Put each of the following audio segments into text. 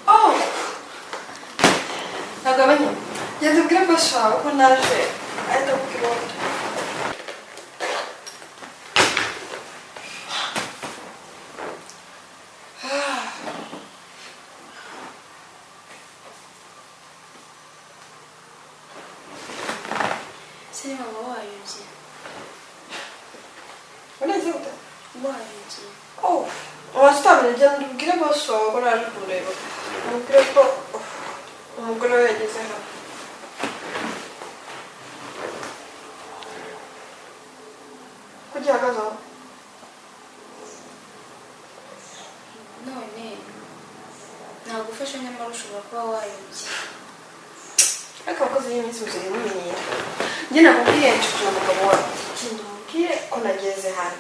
Oh! Nagabanya. Yadubwira bashaka ko naje. Ahita kukibona. Sini mama wayuzi. Unaweza uta? Wayuzi. Oh, wastabile yadubwira bashaka ko naje kureba. Nubwira ko umugore we yageze hano. Kugira gazo. None. Nagufasha nyamara ushobora kuba wayuzi. Ariko abakozi b'iminsi muzire mumenyera. Njye nakubwiye nshuti umugabo wawe. Ikindi mubwiye ko nageze hano.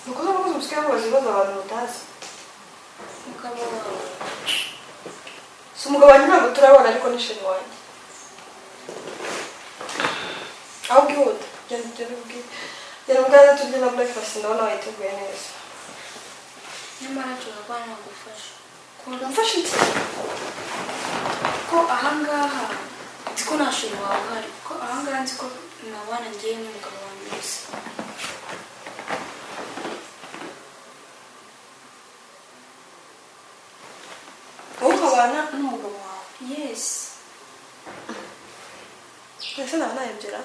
Nukuza abakozi musigaye babaza ibibazo abantu mutazi. Mugabo wawe. Si umugabo wanjye ntabwo turabona ariko ni sheri wanjye. Aho bwihuta. Genda ubwaze turye na breakfast ndabona wayiteguye neza. Nyamara nshobora kuba nagufasha. Kumfasha iki? Ko ahangaha nzi ko nta sheri wawe uhari. Ko ahangaha nzi ko nabana ngiye n'umugabo wanjye gusa. Wowe ukabana n'umugabo wawe? Yes. Ese naba nayebyera?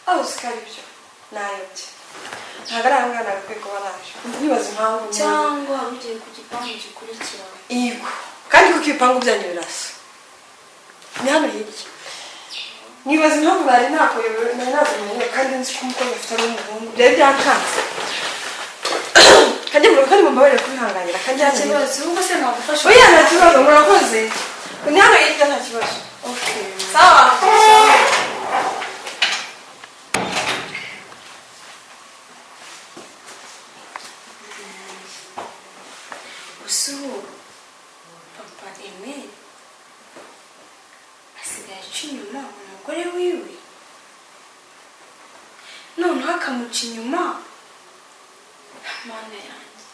Aho sikari ibyo nayobye. Ntabwo ari ahangaha nagakwiye kuba naje. Ntibaze impamvu. Cyangwa wari ugiye ku gipangu gikurikira. Yego. Kandi kuko ibipangu byanyu birasa. Ni hano hirya. Nibaze impamvu nari nakumenye kandi nzi ko umukobwa afite ari umuhungu. Byari byankanze. Kandi mumbabarire kubihanganira kandi Nta kibazo. Ubwo se nagufasha. Oya nta kibazo murakoze. Ni hano hirya nta kibazo. Okay. Sawa. Ubu papa Aime asigaye aca inyuma umugore wiwe, noneho akamuca inyuma. Mana yanjye,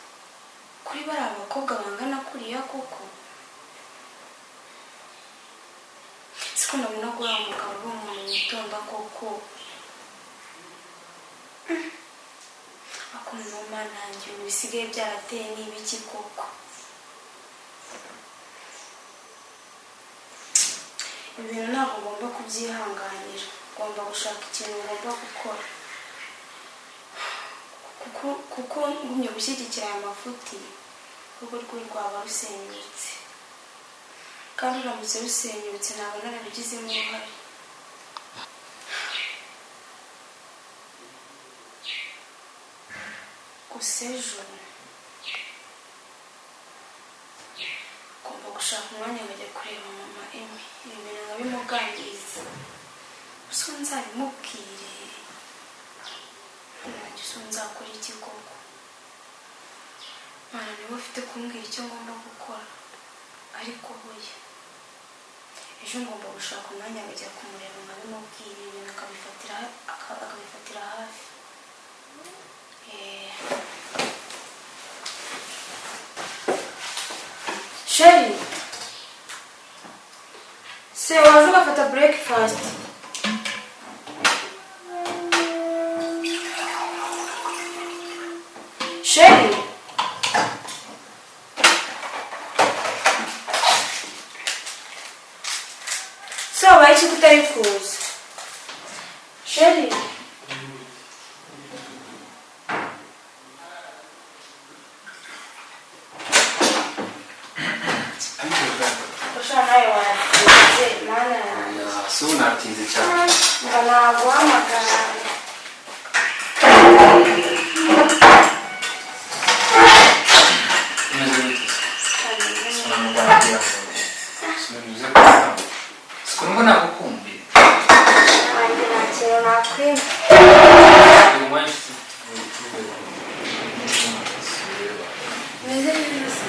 kuri bari abakobwa bangana kuriya koko siko nabona ko uriya mugabo ari umuntu witonda koko. Akumva Mana yanjye ubu bisigaye byarateye n'ibiki koko. Ibintu ntabwo ugomba kubyihanganira, ugomba gushaka ikintu ugomba gukora kuko ngumye gushyigikira aya mafuti urugo rwe rwaba rusenyutse, kandi uramutse rusenyutse ntabwo narabigizemo uruhare. Gusa ejo ugomba gushaka umwanya nkajya kureba mama Aime, ibi bintu nkabimuganiriza. Gusa nzabimubwire nanjye so nzakora iki koko? Mana niwe ufite kumbwira icyo ngomba gukora, ariko hoya ejo ngomba gushaka umwanya nkajya kumureba nkabimubwira ibintu akabifatira hafi. Sheri, se waza ugafata breakfast? Sheri, se wabaye iki kutari kuza? Sheri, nawe waratinze mana yanjye. Si ubu natinze cyane. Ngo naguhamagara. Umeze bite se? Uramubwira ngo sinuze kugira ngo siko ngo nagukumbuye. Nanjye nta kintu nakwima. Uyu mwanya Meze neza.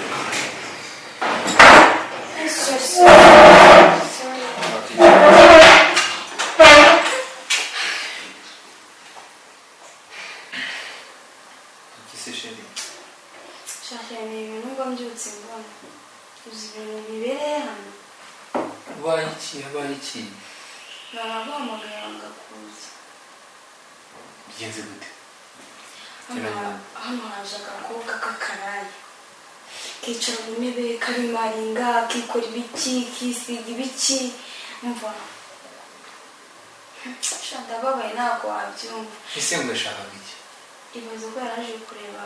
habaye iki narabahamagaye banga kuza bigenze gute hano haje agakobwa k'akarayi kicara mu ntebe karimaringa kikora ibiki kisiga ibiki umva ndababaye ntabwo wabyumva ese ngo yashakaga iki ibaze ko yaraje kureba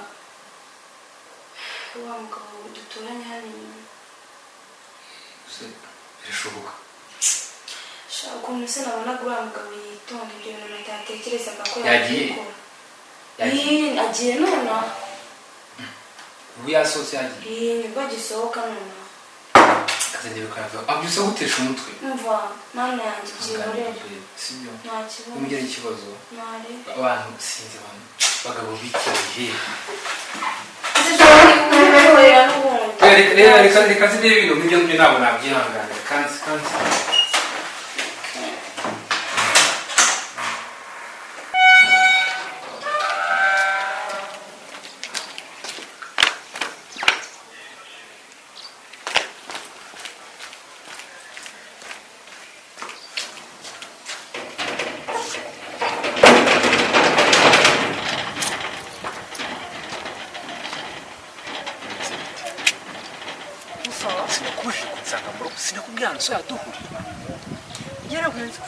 wa mugabo duturanye hano inyuma birashoboka ukuntu se nabonaga uriya mugabo yitonda ibyo bintu natatekerezaga ko yagiye agiye nonaha ubu yasohotse yagiye nibwo agisohoka nonaha akazagera ukayava abyusa gutesha umutwe umva mana yanjye byihorere sibyo nta kibazo nimugira ikibazo ntare abantu sinzi abantu bagabo bicaye reka zirebe ibintu nk'ibyo ngibyo ntabwo nabyihanganira kandi sinakubujije kunsanga mu rugo sinakubwira ngo so yaduhura yarakunze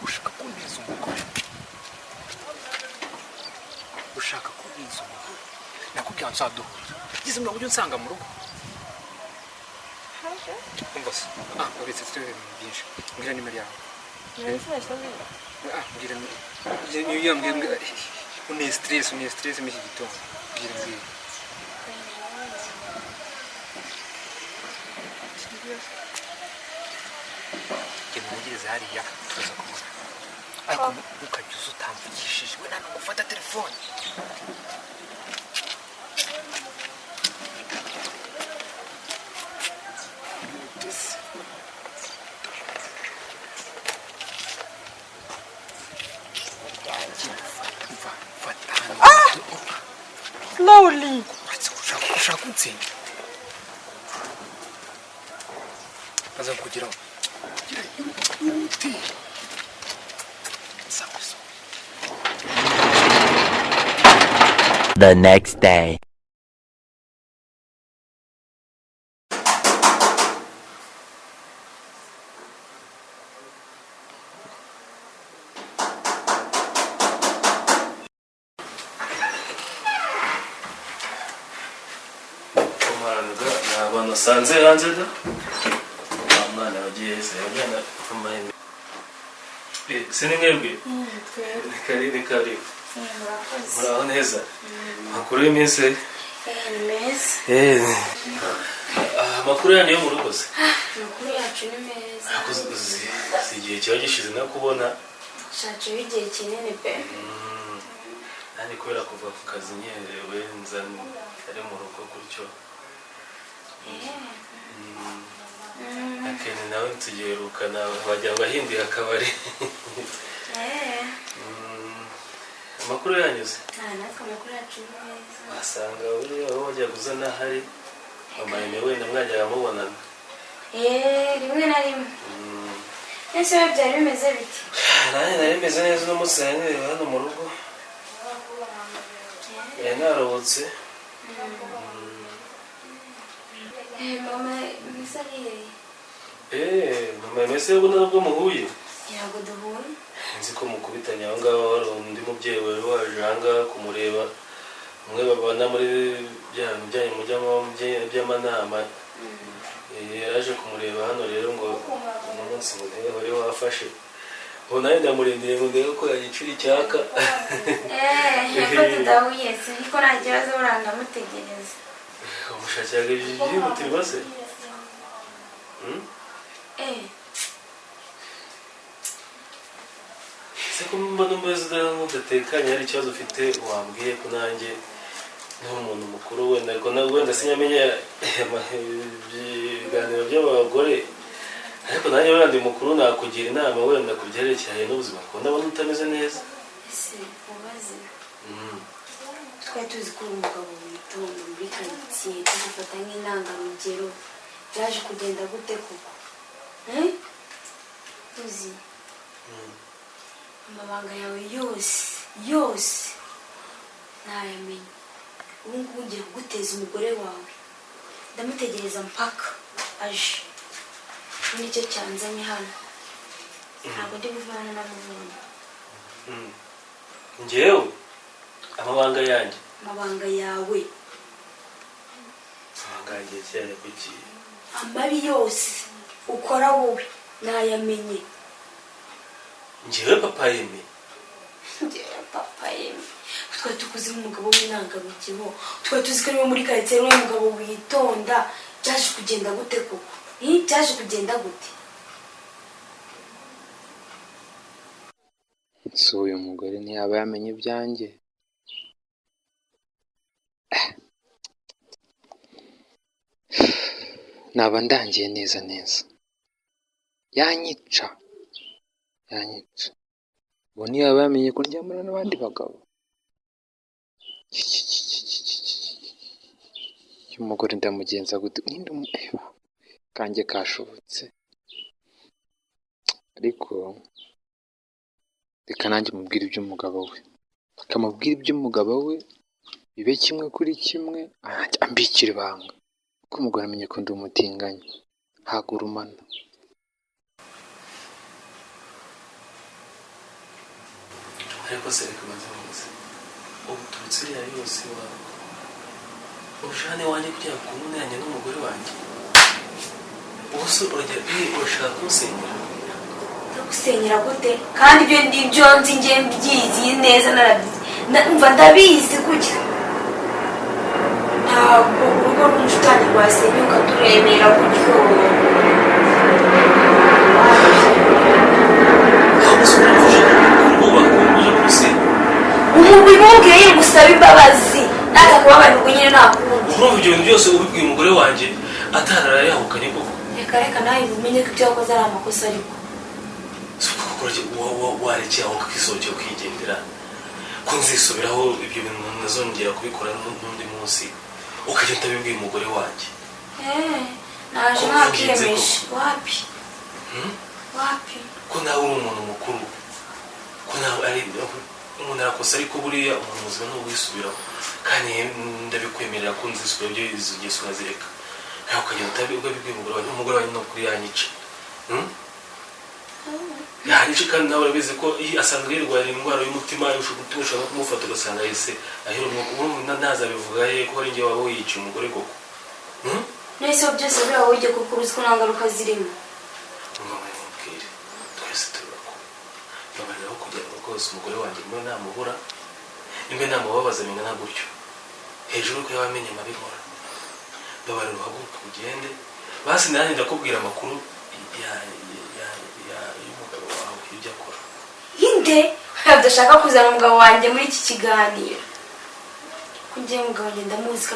ushaka kuntiza umugore nakubwira ngo so yaduhura gize mirongo ujye unsanga mu rugo umva se uretse turebe ibintu byinshi mbwira nimero yawe mbwira une stress muri iki gitondo mbwira nageze hariya tuza kubona ariko ukajya uza utamvugishije we ntabwo ufata telefone slowly ushaka kuntsinda aza kugeraho The next day. Abantu sanze hanze da mwana wagiye se yajyana amahembe sini mwebwe kari muraho neza makuru y'iminsi meza amakuru yanyu yo mu rugo se amakuru yacu ni meza si igihe kiba gishize nakubona shacu igihe kinini pe nanjye kubera kuva ku kazi nyerewe nza ari mu rugo gutyo akene nawe tugiherukana wagira ngo ahinduye akabari amakuru yanyuze natwe amakuru yacu ni meza wasanga uriya aho wajya kuzana hari amayime wenda mwajyaga mubonana rimwe na rimwe ese we byari bimeze biti nanjye nari meze neza uno munsi nari nireba hano mu rugo naruhutse mama mbese ariye mama mbese ubu nabwo muhuye ntabwo duhuye nzi ko mukubitanye aho ngaho hari undi mubyeyi wari waje aha ngaha kumureba umwe babana muri bya bintu byanyu mujyamo by'amanama yaje kumureba hano rero ngo uno munsi ngo niwe wari wafashe ubu nawe ndamurindiye ngo ndebe ko yagicura icyaka ko tudahuye se ariko nta kibazo urandamutegereza umushakiraga ibyihutirwa se se ko mbona umeze nk'udatekanye hari ikibazo ufite wambwiye ko nanjye nk'umuntu mukuru wenda ariko nabwo wenda sinyamenya ibiganiro by'abagore ariko nanjye wenda ndi mukuru nakugira inama wenda ku byerekeranye n'ubuzima kuko ndabona utameze neza ese mubaze twari tuzi ko uri umugabo witonda muri karitsiye tugufata nk'intangarugero byaje kugenda gute koko uzi amabanga yawe yose ntayamenye. ubu ngubu ngiye kuguteza umugore wawe, ndamutegereza mpaka aje. Nicyo cyanzanye hano, ntabwo ndi buvana n'amubonye. Njyewe amabanga yanjye, amabanga yawe, amabanga yanjye cyane kuki amabi yose ukora wowe ntayamenye. njyewe papa yeme, njyewe papa yeme. Twari tukuzi nk'umugabo w'intangarugero, twari tuzi ko ariwe muri karitsiye ariwe mugabo witonda. Byaje kugenda gute koko? Byaje kugenda gute? Si uyu mugore ntiyaba yamenye ibyanjye? Naba ndangiye neza yanyica ubu ntiyaba yamenye ko ndyamana n'abandi bagabo. uyu mugore ndamugenza gute? kanjye kashobotse, ariko reka nanjye mubwire iby'umugabo we, akamubwira iby'umugabo we bibe kimwe kuri kimwe, ambikira ibanga kuko umugore amenye ko ndi umutinganyi hagurumana. ariko se reka maze muze ubu turutse iriya yose wawe ujane wanjye kugira ngo umunanye n'umugore wanjye, ubuse urashaka kumusenyera? Gusenyera gute? kandi ibyo nzi ngiye mbyizi neza, narabyizi ndabizi gutya. ntabwo urugo rw'umusitani rwasenyuka turemera gutyo. umuntu bimubwiye gusaba imbabazi naza kubabarirwa nyine nakundi. urumva ibyo bintu byose ubibwiye umugore wanjye atarara yahukanye koko? reka nawe umenye ko ibyo wakoze ari amakosa, ariko warekeye aho ukisohokera ukigendera ko nzisubiraho ibyo bintu ntazongera kubikora n'undi munsi ukagenda utabibwiye umugore wanjye. naje ntakiyemeje. wapi ko nawe uri umuntu mukuru, ko nawe ari umuntu arakosa, ariko buriya umuntu muzima n'uwisubiraho, kandi ndabikwemerera ko nzisubira ibyo izo ngeso nkazireka, nawe ukagenda utabibwiye umugore wanjye no kuri yanyica yanyica. kandi nawe urabizi ko iyo asanzwe yirwara indwara y'umutima ushobora kumufata ugasanga yahise ahera umwuka. ntazabivuga ye ko ari njye waba wiyica umugore koko? nese byose buriya wujye kuko uzi ko nta ngaruka zirimo. mubwire twese turabakora, babariraho kugira ngo rwose umugore wanjye mbe namubura, imbe namubabaza bingana gutyo hejuru ko yaba amenye amabikora. babarira uhaguruka ugende basi, nanjye ndakubwira amakuru y'umugabo wawe ibyo akora. inde udashaka kuzana umugabo wanjye muri iki kiganiro? ko ngiye umugabo wanjye ndamuzi ko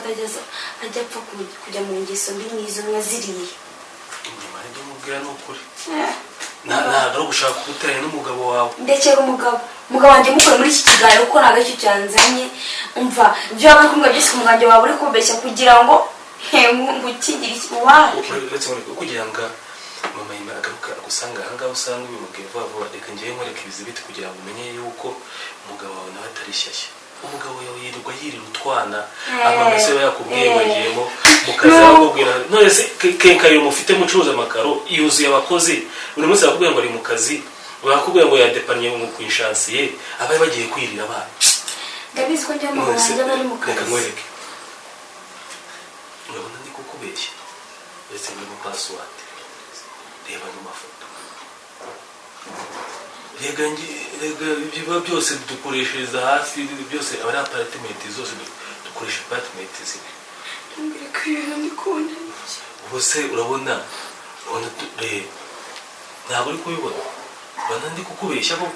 ajya apfa kujya mu ngeso mbi n'izo nka ziriya. inyuma y'ibyo mubwira ni ukuri, ntabwo ari ugushaka guteranya n'umugabo wawe. ndekera umugabo wanjye mukore muri iki kiganiro kuko ntabwo aricyo cyanzanye. umva ibyo waba uri kumwe byose umugabo wanjye waba uri kubeshya kugira ngo ngukingire ikiwawe. uretse kugira ngo mama yimara agaruka agusanga ahangaha usanga ubimubwiye vuba vuba, reka ngewe nkwereka ibizibiti kugira ngo umenye yuko umugabo wawe nawe atari shyashya. umugabo yawe yirirwa yirira utwana, amamese aba yakubwiye wagiyemo mu kazi arakubwira none se kenkayiro mufite mucuruza amakaro yuzuye abakozi, buri munsi arakubwira ngo ari mu kazi, barakubwira ngo yadepanye mu kwishansiye, aba bagiye kwirira abana. ndabizi ko njya mu wanjye bari mu kazi. reka nkwereke, urabona ndi kukubeshya? uretse muri mu password reba mu mafoto, rega ibiba byose dukoreshereza hafi byose aba ari apartment zose dukoresha apartment zimwe. mbwira ko ibintu ndi kubona ubu se urabona reba ntabwo uri kubibona? urabona ndi kukubeshya ko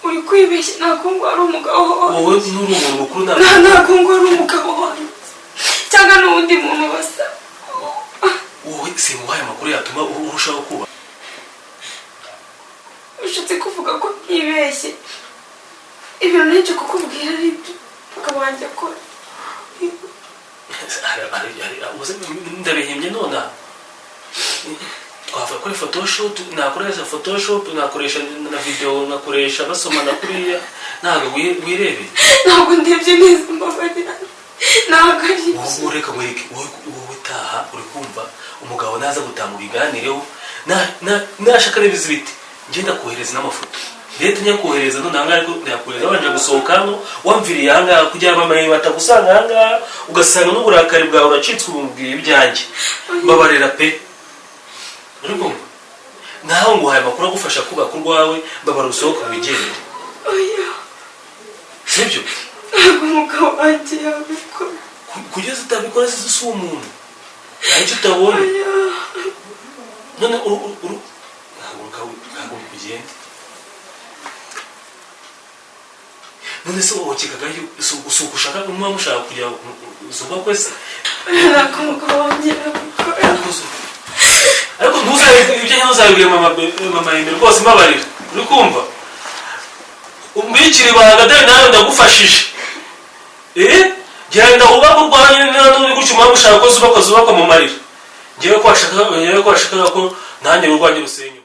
uri kwibeshya. ntabwo ngo ari umugabo wawe, wowe n'uri umuntu mukuru. ntabwo ngo ari umugabo wawe cyangwa n'undi muntu basa. wowe simuhaye amakuru yatuma urushaho kuba. ushatse kuvuga ko ntibeshye? ibintu n'ibyo kukubwira ari ibyo umugabo wanjye akora. ndabihimbye nonaha twavuga kuri photoshop, nakoresha photoshop, nakoresha na video, nakoresha basomana kuriya, ntabwo wirebeye. Ntabwo ndebye neza mbabarira. Ntabwo ari wowe reka wereke wowe taha uri kumva umugabo naza gutamu biganireho nashaka rebiza ibiti ngenda kohereza n'amafoto leta nyakohereza none hanga ariko ndakohereza banje gusohoka hano wamviriye hanga kugira bamaye batagusanga hanga ugasanga n'uburakari bwawe uracitswe ububwiye ibyanjye babarera pe uri kumva naho ngo haye makuru agufasha kubaka urwawe babara usohoka bigende oya sibyo umugabo wanjye yabikora kugeza utabikora si umuntu ntacyo utabonye none ntabwo kugenda none se wowe kikaga usuka ushaka umwe mushaka kujya uzuba kwese ntabwo umugabo wanjye yabikora ariko ntuzabibwire mama imbere rwose mbabarira uri kumva umbikira ibanga dore nawe ndagufashije genda wubaka urwanya n'uri gutyo umwami ushaka ko zubakwa mu marira ngewe ko washakaga ko nanjye urwanya urusenyo